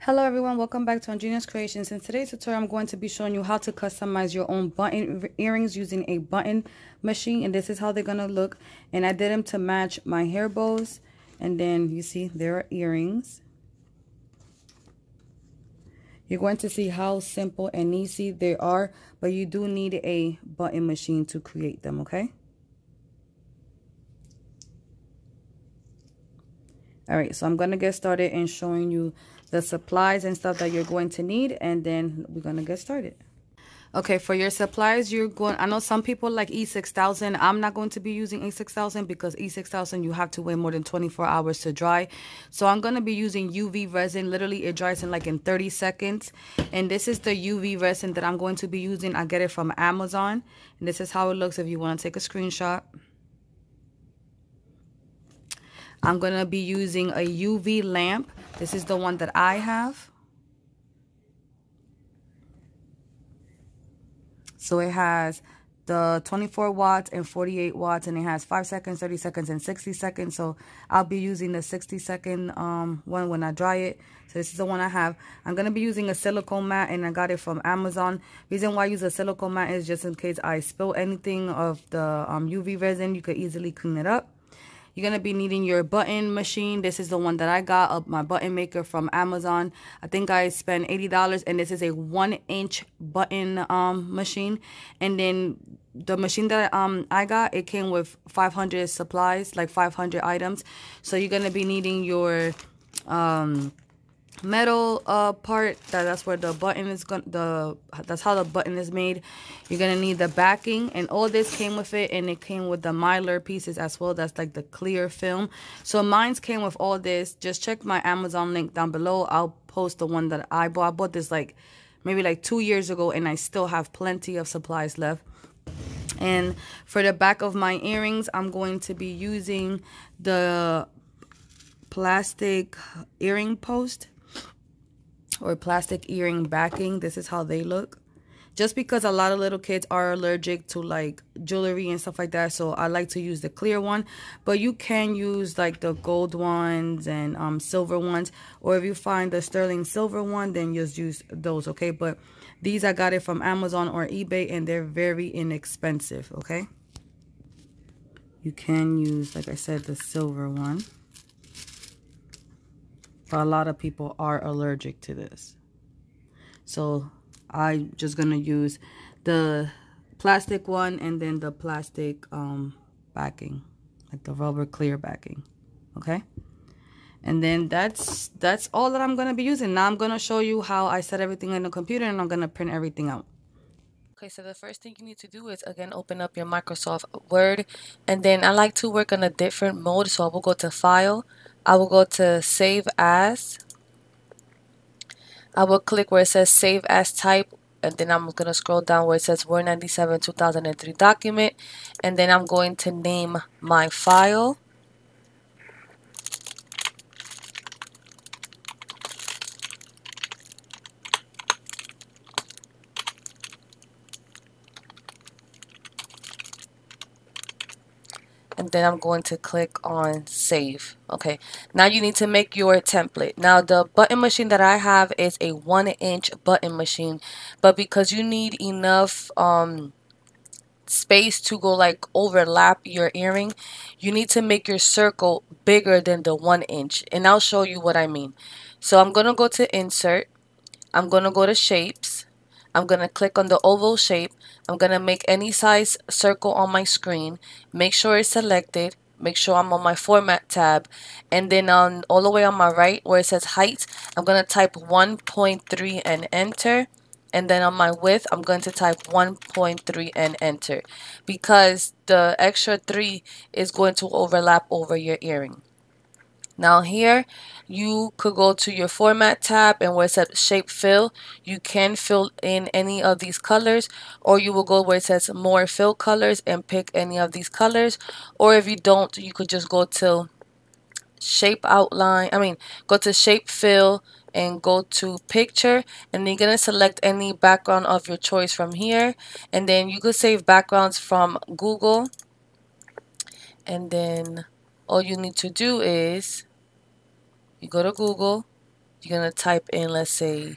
Hello everyone, welcome back to Andrina's Creations. In today's tutorial, I'm going to be showing you how to customize your own button earrings using a button machine. And this is how they're going to look. And I did them to match my hair bows. And then you see there are earrings. You're going to see how simple and easy they are, but you do need a button machine to create them, okay? All right, so I'm going to get started in showing you the supplies and stuff that you're going to need, and then we're going to get started. Okay, for your supplies, you're going, I know some people like E6000. I'm not going to be using E6000 because E6000, you have to wait more than 24 hours to dry. So I'm going to be using UV resin. Literally, it dries in like in 30 seconds. And this is the UV resin that I'm going to be using. I get it from Amazon. And this is how it looks if you want to take a screenshot. I'm going to be using a UV lamp. This is the one that I have. So it has the 24 watts and 48 watts, and it has 5 seconds, 30 seconds, and 60 seconds. So I'll be using the 60-second one when I dry it. So this is the one I have. I'm going to be using a silicone mat, and I got it from Amazon. Reason why I use a silicone mat is just in case I spill anything of the UV resin, you could easily clean it up. You're going to be needing your button machine. This is the one that I got, my button maker from Amazon. I think I spent $80, and this is a 1-inch button machine. And then the machine that I got, it came with 500 supplies, like 500 items. So you're going to be needing your metal part that's where the button is that's how the button is made. You're gonna need the backing, and all this came with it, and it came with the mylar pieces as well. That's like the clear film. So mine's came with all this. Just check my Amazon link down below. I'll post the one that I bought. I bought this like maybe like 2 years ago, and I still have plenty of supplies left. And for the back of my earrings, I'm going to be using the plastic earring post or plastic earring backing. This is how they look. Just because a lot of little kids are allergic to like jewelry and stuff like that, so I like to use the clear one. But you can use like the gold ones and silver ones, or if you find the sterling silver one, then just use those, okay? But these I got it from Amazon or eBay, and they're very inexpensive, okay? You can use, like I said, the silver one. But a lot of people are allergic to this. So I'm just gonna use the plastic one, and then the plastic backing, like the rubber clear backing, okay? And then that's all that I'm gonna be using. Now I'm gonna show you how I set everything in the computer, and I'm gonna print everything out. Okay, so the first thing you need to do is, again, open up your Microsoft Word. And then I like to work on a different mode, so I will go to File. I will go to Save As. I will click where it says Save As Type, and then I'm going to scroll down where it says Word 97 2003 document, and then I'm going to name my file. And then I'm going to click on save. Okay, now you need to make your template. Now the button machine that I have is a 1-inch button machine, but because you need enough space to go like overlap your earring, you need to make your circle bigger than the 1-inch, and I'll show you what I mean. So I'm gonna go to insert, I'm gonna go to shapes, I'm gonna click on the oval shape, I'm gonna make any size circle on my screen, make sure it's selected, make sure I'm on my format tab, and then on all the way on my right where it says height, I'm gonna type 1.3 and enter. And then on my width, I'm going to type 1.3 and enter, because the extra 3 is going to overlap over your earring. Now here, you could go to your format tab, and where it says shape fill, you can fill in any of these colors, or you will go where it says more fill colors and pick any of these colors. Or if you don't, you could just go to shape outline, go to shape fill and go to picture, and you're gonna select any background of your choice from here. And then you could save backgrounds from Google, and then all you need to do is you go to Google, You're going to type in, let's say,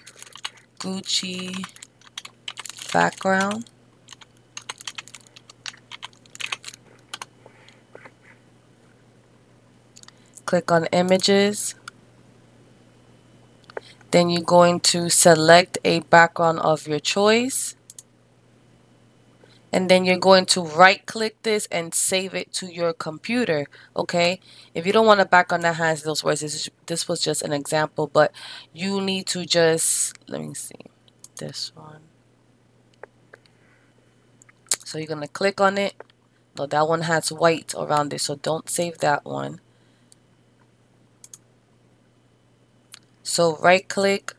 Gucci background. Click on images. Then you're going to select a background of your choice. And then you're going to right click this and save it to your computer. Okay, if you don't want a background that has those words, this was just an example, but you need to just, let me see, this one. So you're going to click on it. No, that one has white around it, so don't save that one. So right click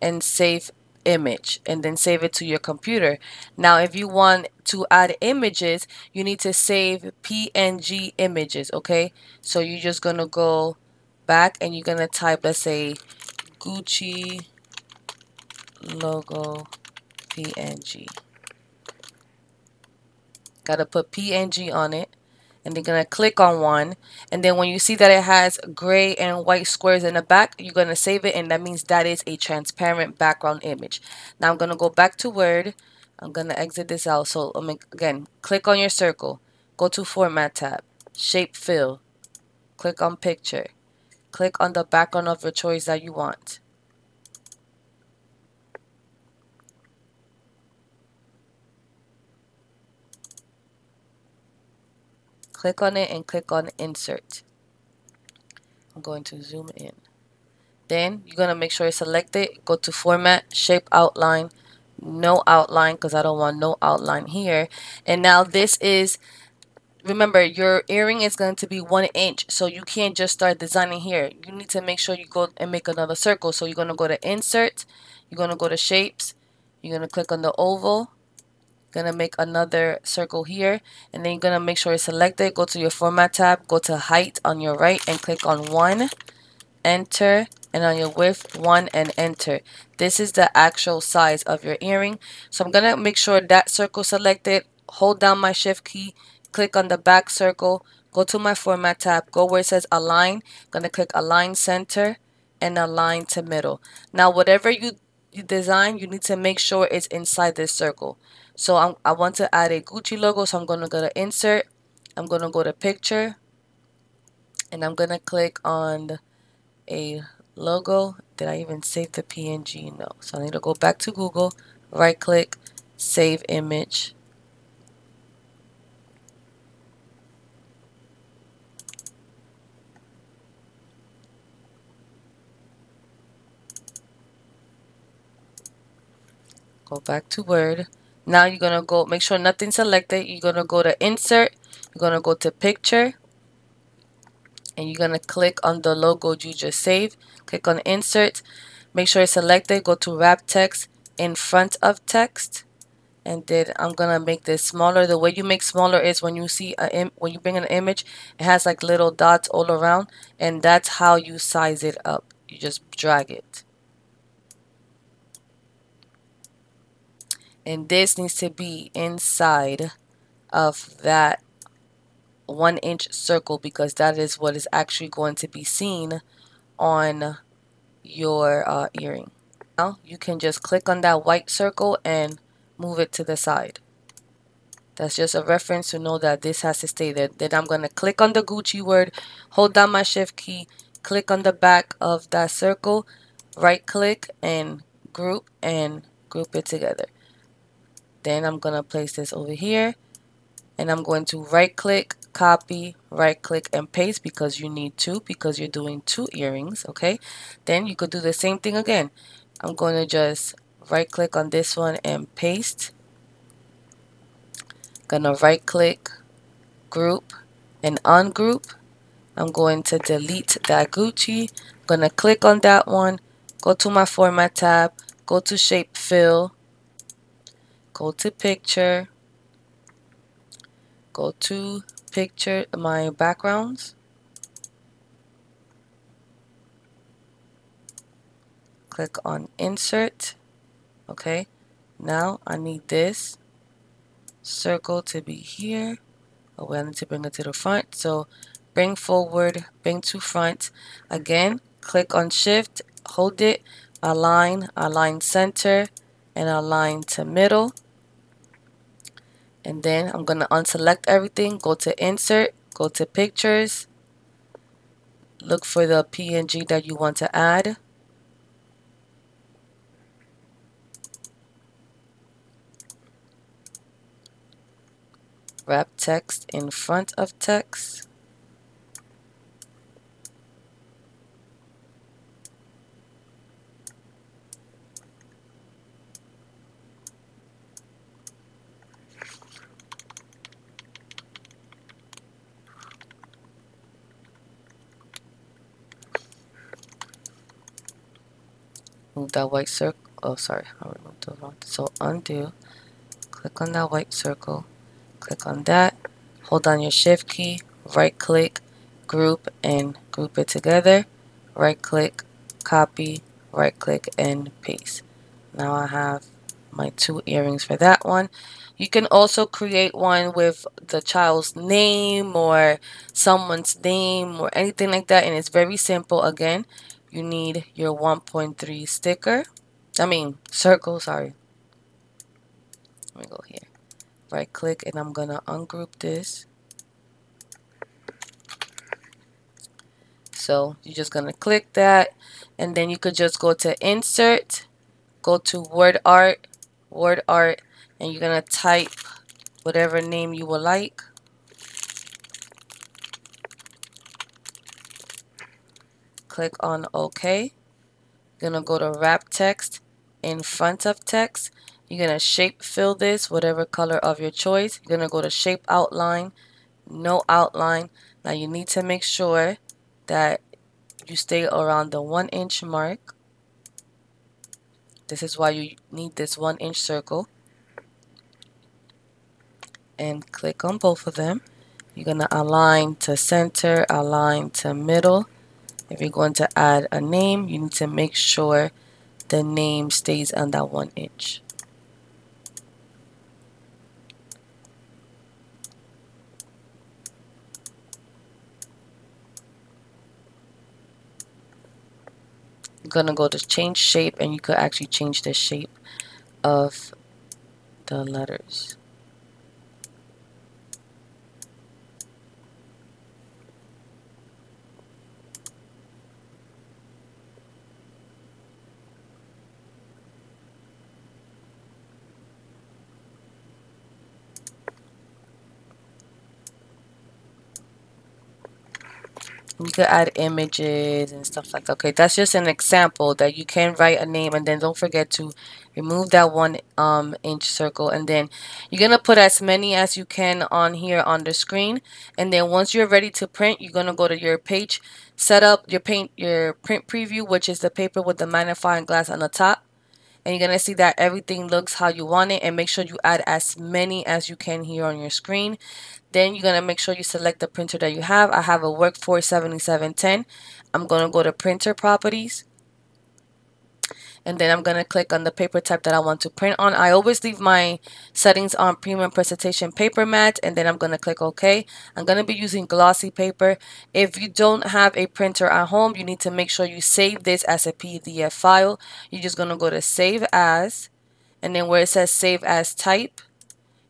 and save image, and then save it to your computer. Now if you want to add images, you need to save PNG images. Okay, so you're just gonna go back and you're gonna type, let's say, Gucci logo PNG. Gotta put PNG on it, and they're gonna click on one, and then when you see that it has gray and white squares in the back, you're gonna save it, and that means that is a transparent background image. Now I'm gonna go back to Word. I'm gonna exit this out. So again, click on your circle, go to Format tab, Shape Fill, click on Picture, click on the background of your choice that you want. Click on it and click on Insert. I'm going to zoom in. Then you're going to make sure you select it. Go to Format, Shape Outline, No Outline, because I don't want no outline here. And now this is, remember, your earring is going to be 1 inch. So you can't just start designing here. You need to make sure you go and make another circle. So you're going to go to Insert. You're going to go to Shapes. You're going to click on the oval. You're going to make another circle here. And then you're going to make sure you select it. Go to your Format tab. Go to Height on your right and click on 1. Enter, and on your width 1 and enter. This is the actual size of your earring. So I'm gonna make sure that circle selected, hold down my shift key, click on the back circle, go to my Format tab, go where it says align. I'm gonna click align center and align to middle. Now whatever you design, you need to make sure it's inside this circle. So I want to add a Gucci logo, so I'm gonna go to insert, I'm gonna go to picture, and I'm gonna click on a logo. Did I even save the PNG? No. So I need to go back to Google, right click, save image. Go back to Word. Now you're going to go, make sure nothing's selected. You're going to go to insert. You're going to go to picture. And you're going to click on the logo you just saved. Click on insert. Make sure it's selected. Go to wrap text in front of text. And then I'm gonna make this smaller. The way you make smaller is when you see when you bring an image, it has like little dots all around, and that's how you size it up. You just drag it, and this needs to be inside of that 1 inch circle, because that is what is actually going to be seen on your earring. Now you can just click on that white circle and move it to the side. That's just a reference to know that this has to stay there. Then I'm going to click on the Gucci word, hold down my shift key, click on the back of that circle, right click and group it together. Then I'm going to place this over here, and I'm going to right click, copy, right click and paste, because you need to, because you're doing 2 earrings. Okay, then you could do the same thing again. I'm going to just right click on this one and paste. Gonna right click, group and ungroup. I'm going to delete that Gucci. I'm going to click on that one, go to my Format tab, go to Shape Fill, go to Picture, go to Picture, my backgrounds, click on Insert. Okay, now I need this circle to be here. Oh, well, I need to bring it to the front. So bring forward, bring to front. Again, click on Shift, hold it, align center, and align to middle. And then I'm going to unselect everything, go to insert, go to pictures, look for the PNG that you want to add. Wrap text in front of text. Move that white circle. Oh, sorry, I removed the wrong. So undo. Click on that white circle. Click on that. Hold down your shift key. Right click, group, and group it together. Right click, copy, right click, and paste. Now I have my 2 earrings for that one. You can also create one with the child's name or someone's name or anything like that, and it's very simple. Again, you need your 1.3 sticker. Circle, sorry. Let me go here. Right click, and I'm gonna ungroup this. So you're just gonna click that, and then you could just go to insert, go to word art, and you're gonna type whatever name you would like. Click on OK. You're gonna go to wrap text in front of text. You're gonna shape fill this, whatever color of your choice. You're gonna go to shape outline, no outline. Now you need to make sure that you stay around the 1-inch mark. This is why you need this 1-inch circle. And click on both of them. You're going to align to center, align to middle. If you're going to add a name, you need to make sure the name stays on that 1 inch. You're going to go to change shape, and you could actually change the shape of the letters. You could add images and stuff like that. Okay, that's just an example that you can write a name, and then don't forget to remove that 1-inch circle, and then you're gonna put as many as you can on here on the screen. And then once you're ready to print, you're gonna go to your page, set up your print preview, which is the paper with the magnifying glass on the top. And you're gonna see that everything looks how you want it, and make sure you add as many as you can here on your screen. Then you're going to make sure you select the printer that you have. I have a Workforce 7710. I'm going to go to printer properties. And then I'm going to click on the paper type that I want to print on. I always leave my settings on premium presentation paper mat. And then I'm going to click OK. I'm going to be using glossy paper. If you don't have a printer at home, you need to make sure you save this as a PDF file. You're just going to go to save as. And then where it says save as type,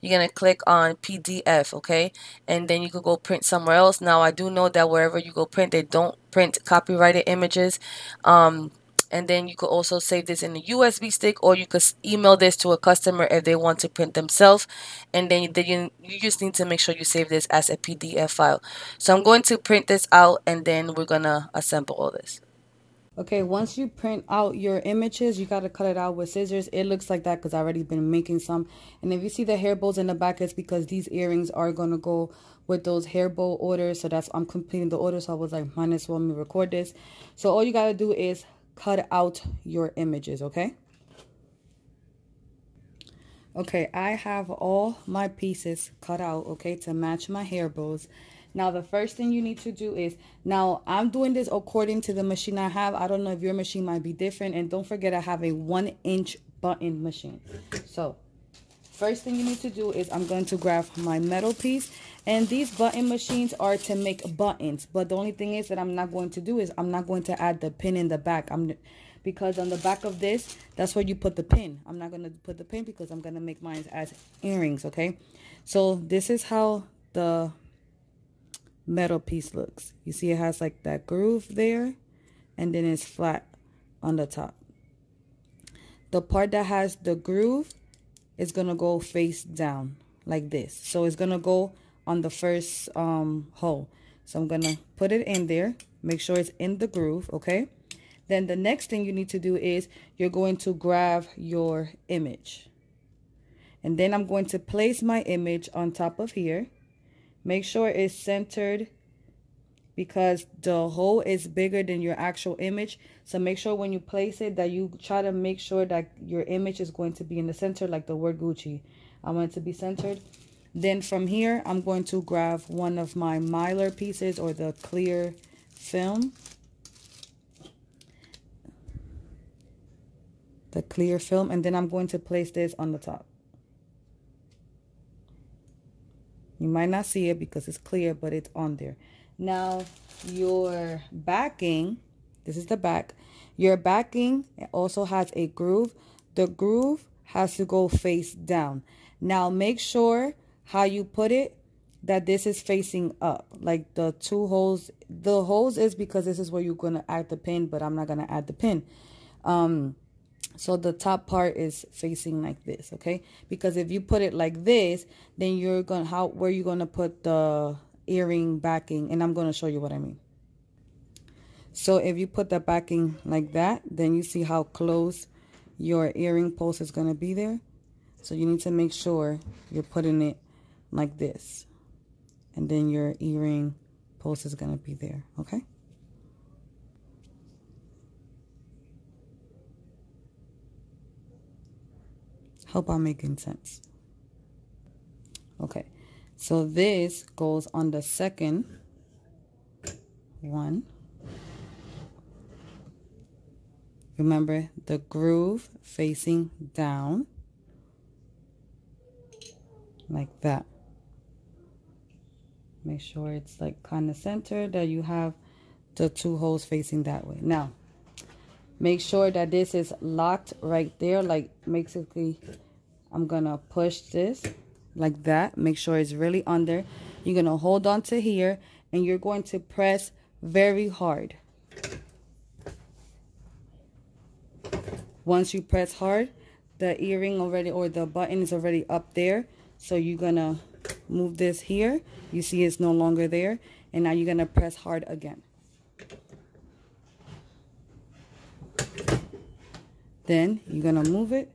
you're going to click on PDF, okay? And then you could go print somewhere else. Now, I do know that wherever you go print, they don't print copyrighted images. And then you could also save this in a USB stick, or you could email this to a customer if they want to print themselves. And then you just need to make sure you save this as a PDF file. So I'm going to print this out, and then we're going to assemble all this. Okay, once you print out your images, you got to cut it out with scissors. It looks like that because I've already been making some. And if you see the hair bows in the back, it's because these earrings are going to go with those hair bow orders. So I'm completing the order. So I was like, might as well let me record this. So all you got to do is cut out your images, okay? Okay, I have all my pieces cut out, okay, to match my hair bows. Now, the first thing you need to do is, now I'm doing this according to the machine I have. I don't know if your machine might be different. And don't forget, I have a 1-inch button machine. So, first thing you need to do is I'm going to grab my metal piece. And these button machines are to make buttons. But the only thing is that I'm not going to do is I'm not going to add the pin in the back. because on the back of this, that's where you put the pin. I'm not going to put the pin because I'm going to make mine as earrings, okay? So this is how the metal piece looks. You see it has like that groove there, and then it's flat on the top. The part that has the groove is going to go face down like this. So it's going to go on the first hole. So I'm going to put it in there. Make sure it's in the groove, okay? Then the next thing you need to do is you're going to grab your image. And then I'm going to place my image on top of here. Make sure it's centered because the hole is bigger than your actual image. So make sure when you place it that you try to make sure that your image is going to be in the center, like the word Gucci. I want it to be centered. Then from here, I'm going to grab one of my mylar pieces or the clear film. The clear film, and then I'm going to place this on the top. You might not see it because it's clear, but it's on there. Now, your backing, this is the back. Your backing also has a groove. The groove has to go face down. Now, make sure how you put it that this is facing up. Like the two holes. The holes is because this is where you're going to add the pin, but I'm not going to add the pin. So the top part is facing like this, okay? Because if you put it like this, then you're going to, where you going to put the earring backing? And I'm going to show you what I mean. So if you put the backing like that, then you see how close your earring post is going to be there. So you need to make sure you're putting it like this. And then your earring post is going to be there, okay? Hope I'm making sense. Okay, so this goes on the second one. Remember the groove facing down like that. Make sure it's like kind of centered, that you have the two holes facing that way. Now, make sure that this is locked right there. Like basically, I'm gonna push this like that. Make sure it's really under. You're gonna hold on to here and you're going to press very hard. Once you press hard, the earring already, or the button is already up there. So you're gonna move this here. You see it's no longer there. And now you're gonna press hard again. Then you're gonna move it.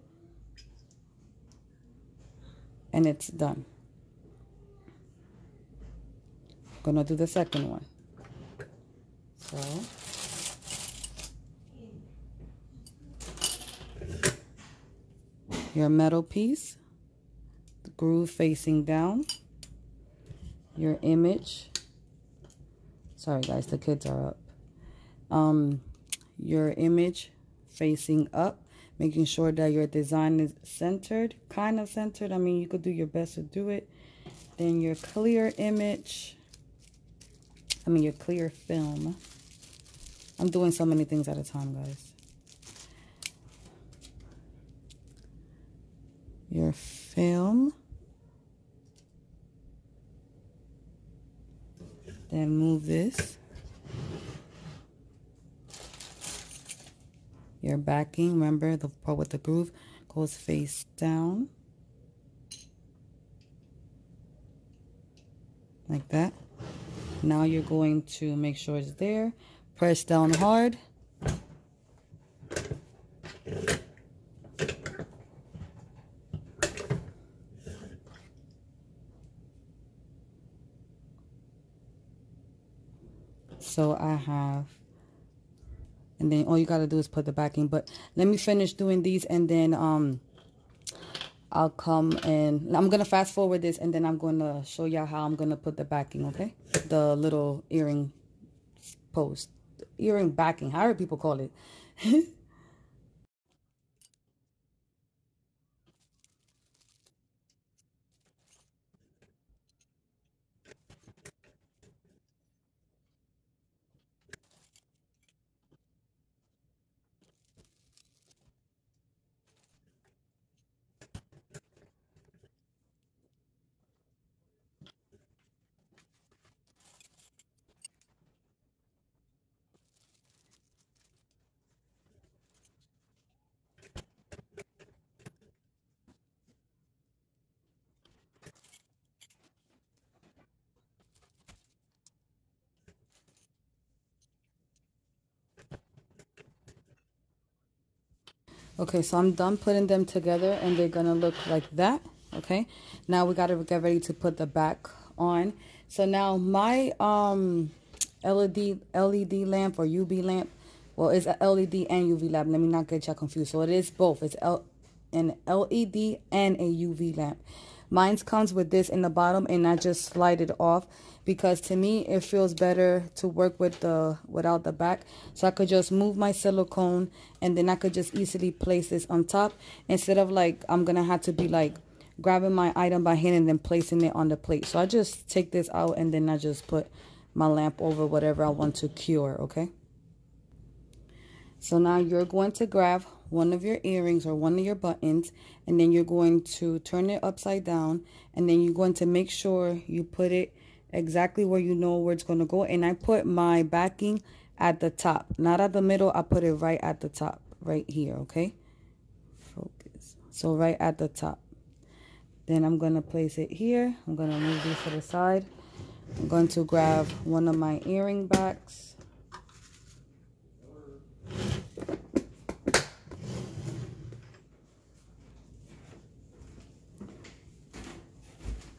And it's done. Gonna do the second one. So your metal piece, the groove facing down, your image. Sorry guys, the kids are up. Your image facing up, making sure that your design is centered, kind of centered. I mean, you could do your best to do it. Then your clear image, your clear film. I'm doing so many things at a time, guys. Your film. Then move this. Your backing, remember the part with the groove goes face down. Like that. Now you're going to make sure it's there. Press down hard. So I have, and then all you got to do is put the backing. But let me finish doing these, and then I'll come and I'm going to fast forward this, and then I'm going to show y'all how I'm going to put the backing, okay? The little earring post, earring backing, however people call it. Okay, so I'm done putting them together and they're gonna look like that. Okay, now we gotta get ready to put the back on. So now my LED lamp or UV lamp, well, it's a LED and UV lamp. Let me not get y'all confused. So it is both. It's an LED and a UV lamp. Mine comes with this in the bottom, and I just slide it off because to me it feels better to work with the without the back. So I could just move my silicone, and then I could just easily place this on top instead of like I'm gonna have to be like grabbing my item by hand and then placing it on the plate. So I just take this out and then I just put my lamp over whatever I want to cure. Okay. So now you're going to grab one of your earrings or one of your buttons, and then you're going to turn it upside down, and then you're going to make sure you put it exactly where you know where it's going to go. And I put my backing at the top, not at the middle. I put it right at the top, right here. Okay. Focus. So right at the top. Then I'm going to place it here. I'm going to move this to the side. I'm going to grab one of my earring backs.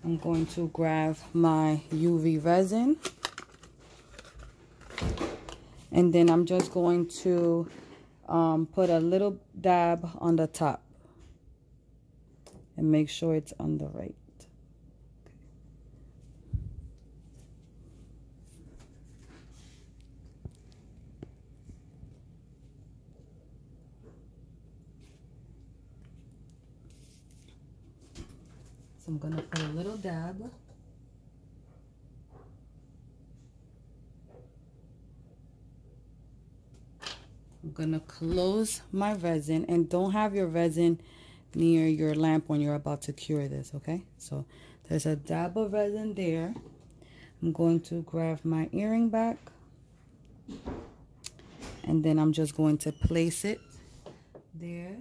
I'm going to grab my UV resin, and then I'm just going to put a little dab on the top and make sure it's on the right. So I'm going to put a little dab. I'm going to close my resin, and don't have your resin near your lamp when you're about to cure this, okay? So there's a dab of resin there. I'm going to grab my earring back, and then I'm just going to place it there.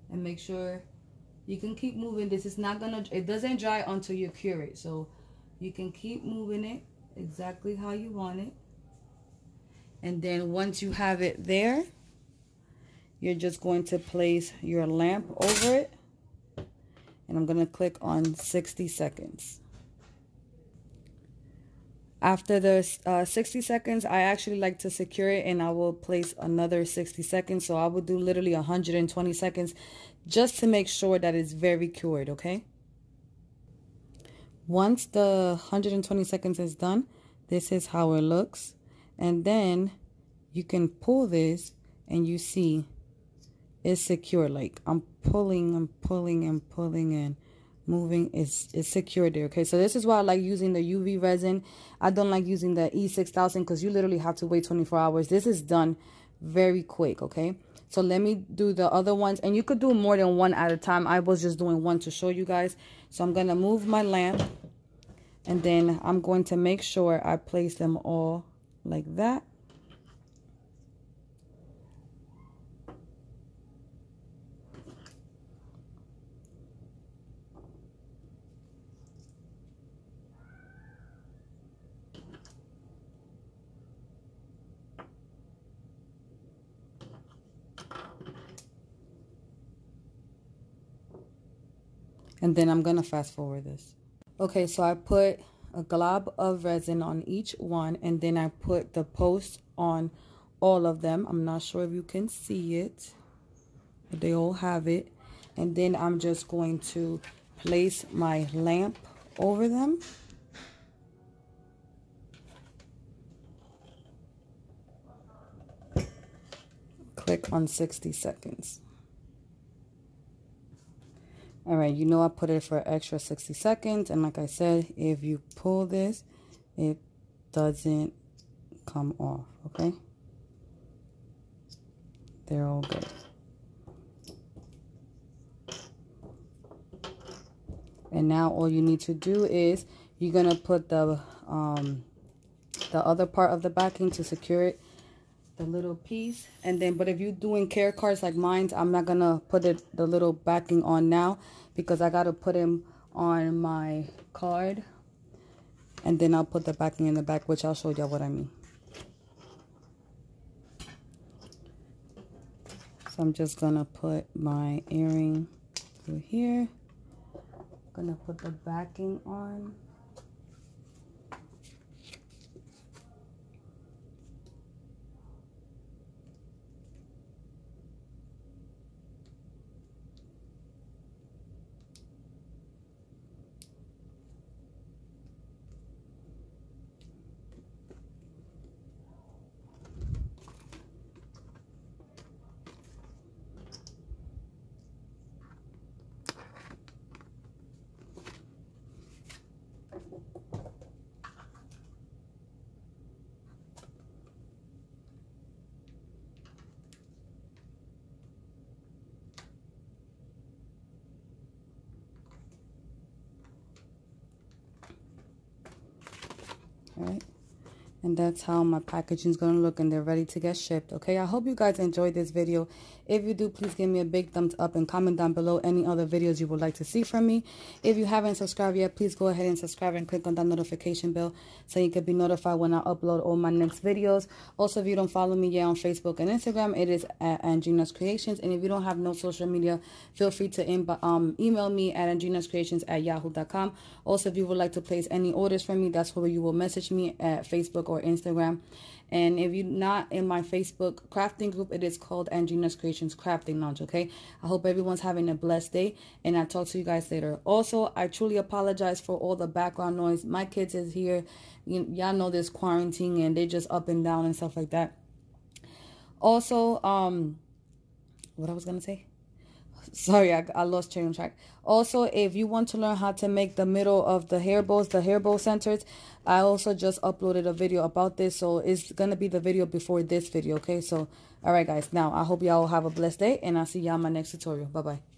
And make sure you can keep moving. This is not gonna, it doesn't dry until you cure it. So you can keep moving it exactly how you want it. And then once you have it there, you're just going to place your lamp over it. And I'm gonna click on 60 seconds. After the 60 seconds, I actually like to secure it, and I will place another 60 seconds. So I will do literally 120 seconds just to make sure that it's very cured, okay? Once the 120 seconds is done, this is how it looks. And then you can pull this and you see it's secure. Like I'm pulling and moving. It's secure there. Okay, so this is why I like using the UV resin. I don't like using the E6000 because you literally have to wait 24 hours. This is done very quick. Okay, so let me do the other ones, and you could do more than one at a time. I was just doing one to show you guys. So I'm gonna move my lamp, and then I'm going to make sure I place them all like that. And then I'm gonna fast forward this. Okay, so I put a glob of resin on each one, and then I put the post on all of them. I'm not sure if you can see it, but they all have it. And then I'm just going to place my lamp over them. Click on 60 seconds. All right, you know I put it for extra 60 seconds. And like I said, if you pull this, it doesn't come off, okay? They're all good. And now all you need to do is you're going to put the other part of the backing to secure it, the little piece. And then, but if you're doing care cards like mine, I'm not going to put the little backing on now because I got to put them on my card. And then I'll put the backing in the back, which I'll show you what I mean. So I'm just gonna put my earring through here. Gonna put the backing on. All right. And that's how my packaging is going to look, and they're ready to get shipped. Okay, I hope you guys enjoyed this video. If you do, please give me a big thumbs up and comment down below any other videos you would like to see from me. If you haven't subscribed yet, please go ahead and subscribe and click on that notification bell so you can be notified when I upload all my next videos. Also, if you don't follow me yet on Facebook and Instagram, it is at Andrina's Creations. And if you don't have no social media, feel free to email me at andrinascreations@yahoo.com. Also, if you would like to place any orders from me, that's where you will message me at Facebook or Instagram. And if you're not in my Facebook crafting group, it is called Andrina's Creations Crafting Lounge. Okay, I hope everyone's having a blessed day, and I'll talk to you guys later. Also, I truly apologize for all the background noise. My kids is here. Y'all know this quarantine, and they just up and down and stuff like that. Also, what I was gonna say, sorry, I lost train of track. Also, if you want to learn how to make the middle of the hair bows, the hair bow centers, I also just uploaded a video about this, so it's gonna be the video before this video. Okay, so all right guys, now I hope y'all have a blessed day, and I'll see y'all in my next tutorial. Bye bye.